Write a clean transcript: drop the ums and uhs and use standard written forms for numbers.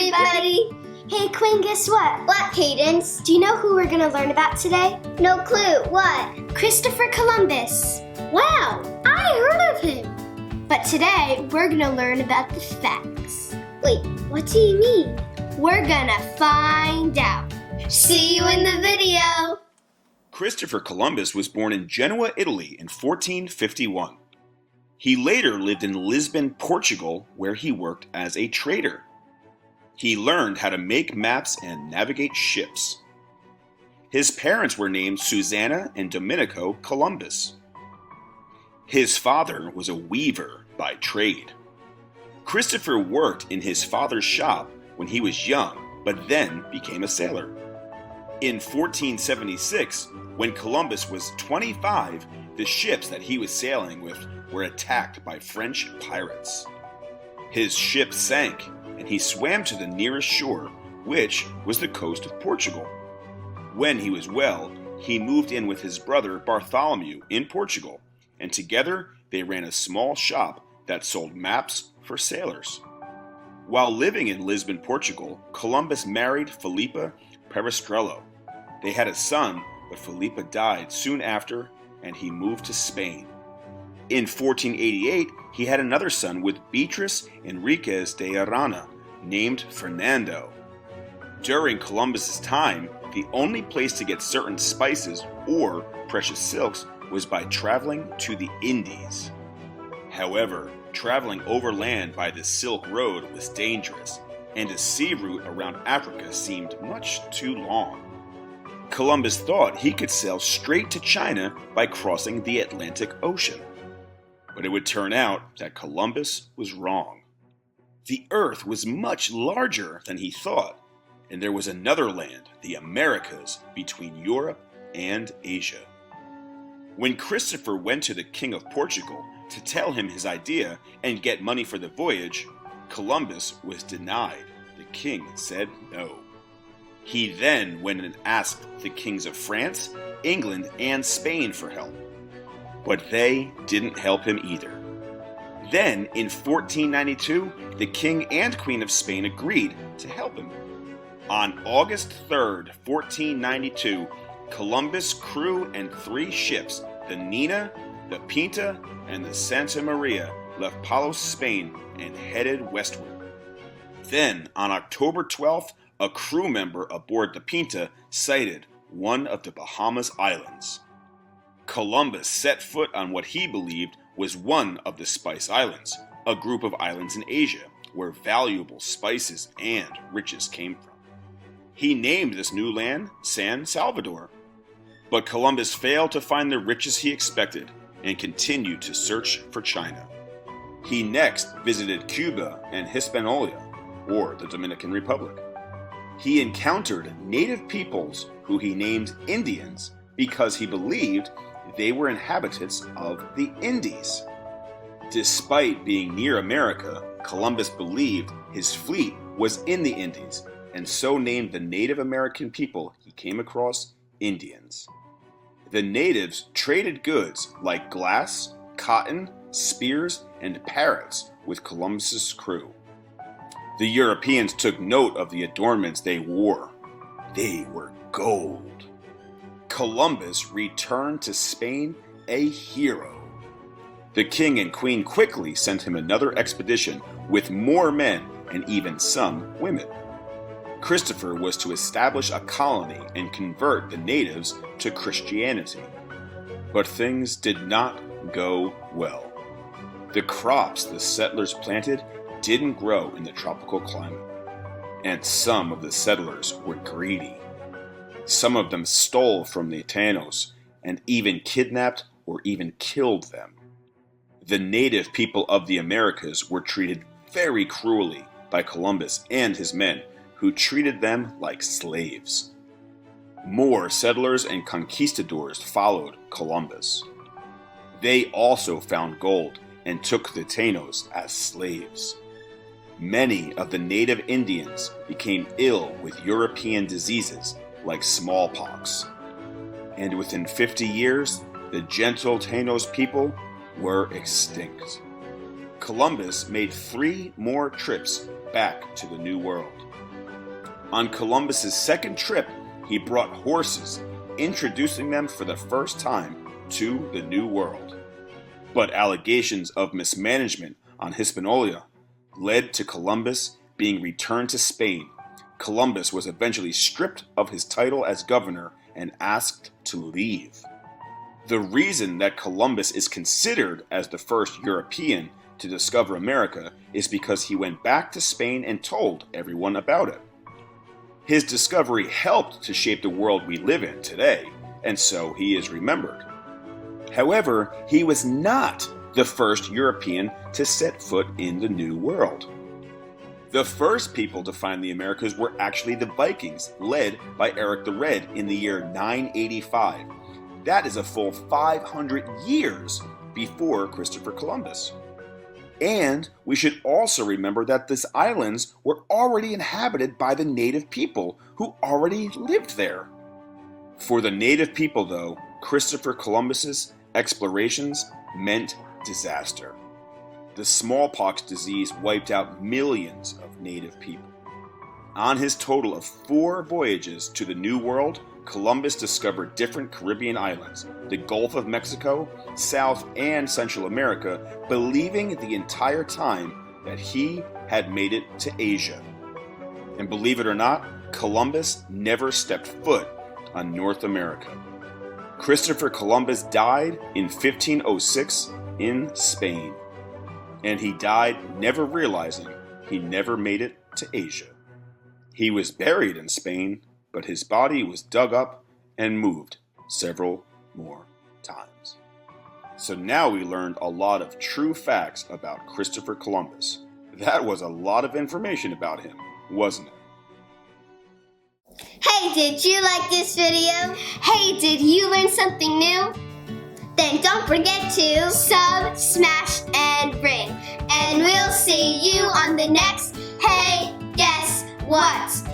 everybody! Hey Quinn, guess what? What, Cadence? Do you know who we're going to learn about today? No clue. What? Christopher Columbus. Wow, I heard of him. But today, we're going to learn about the facts. Wait, what do you mean? We're going to find out. See you in the video! Christopher Columbus was born in Genoa, Italy in 1451. He later lived in Lisbon, Portugal, where he worked as a trader. He learned how to make maps and navigate ships. His parents were named Susanna and Domenico Columbus. His father was a weaver by trade. Christopher worked in his father's shop when he was young, but then became a sailor. In 1476, when Columbus was 25, the ships that he was sailing with were attacked by French pirates. His ship sank, and he swam to the nearest shore, which was the coast of Portugal. When he was well, he moved in with his brother Bartholomew in Portugal, and together they ran a small shop that sold maps for sailors. While living in Lisbon, Portugal, Columbus married Filipa Perestrello. They had a son, but Filipa died soon after, and he moved to Spain. In 1488, he had another son with Beatriz Enriquez de Arana, named Fernando. During Columbus's time, the only place to get certain spices or precious silks was by traveling to the Indies. However, traveling overland by the Silk Road was dangerous, and a sea route around Africa seemed much too long. Columbus thought he could sail straight to China by crossing the Atlantic Ocean. But it would turn out that Columbus was wrong. The Earth was much larger than he thought, and there was another land, the Americas, between Europe and Asia. When Christopher went to the King of Portugal to tell him his idea and get money for the voyage, Columbus was denied. The king said no. He then went and asked the kings of France, England, and Spain for help. But they didn't help him either. Then, in 1492, the king and queen of Spain agreed to help him. On August 3rd, 1492, Columbus' crew and 3 ships, the Nina, the Pinta, and the Santa Maria, left Palos, Spain, and headed westward. Then, on October 12th, a crew member aboard the Pinta sighted one of the Bahamas Islands. Columbus set foot on what he believed was one of the Spice Islands, a group of islands in Asia where valuable spices and riches came from. He named this new land San Salvador. But Columbus failed to find the riches he expected and continued to search for China. He next visited Cuba and Hispaniola, or the Dominican Republic. He encountered native peoples who he named Indians because he believed they were inhabitants of the Indies. Despite being near America, Columbus believed his fleet was in the Indies, and so named the Native American people he came across Indians. The natives traded goods like glass, cotton, spears, and parrots with Columbus's crew. The Europeans took note of the adornments they wore. They were gold. Columbus returned to Spain a hero. The king and queen quickly sent him another expedition with more men and even some women. Christopher was to establish a colony and convert the natives to Christianity. But things did not go well. The crops the settlers planted didn't grow in the tropical climate, and some of the settlers were greedy. Some of them stole from the Taínos and even kidnapped or even killed them. The native people of the Americas were treated very cruelly by Columbus and his men, who treated them like slaves. More settlers and conquistadors followed Columbus. They also found gold and took the Taínos as slaves. Many of the native Indians became ill with European diseases like smallpox. And within 50 years, the gentle Taínos people were extinct. Columbus made 3 more trips back to the New World. On Columbus's second trip, he brought horses, introducing them for the first time to the New World. But allegations of mismanagement on Hispaniola led to Columbus being returned to Spain. Columbus was eventually stripped of his title as governor and asked to leave. The reason that Columbus is considered as the first European to discover America is because he went back to Spain and told everyone about it. His discovery helped to shape the world we live in today, and so he is remembered. However, he was not the first European to set foot in the New World. The first people to find the Americas were actually the Vikings, led by Eric the Red in the year 985. That is a full 500 years before Christopher Columbus. And we should also remember that these islands were already inhabited by the native people who already lived there. For the native people, though, Christopher Columbus's explorations meant disaster. The smallpox disease wiped out millions of native people. On his total of 4 voyages to the New World, Columbus discovered different Caribbean islands, the Gulf of Mexico, South and Central America, believing the entire time that he had made it to Asia. And believe it or not, Columbus never stepped foot on North America. Christopher Columbus died in 1506 in Spain. And he died never realizing he never made it to Asia. He was buried in Spain, but his body was dug up and moved several more times. So now we learned a lot of true facts about Christopher Columbus. That was a lot of information about him, wasn't it? Hey, did you like this video? Hey, did you learn something new? Then don't forget to Sub, smash, and ring. and we'll see you on the next Hey, Guess What?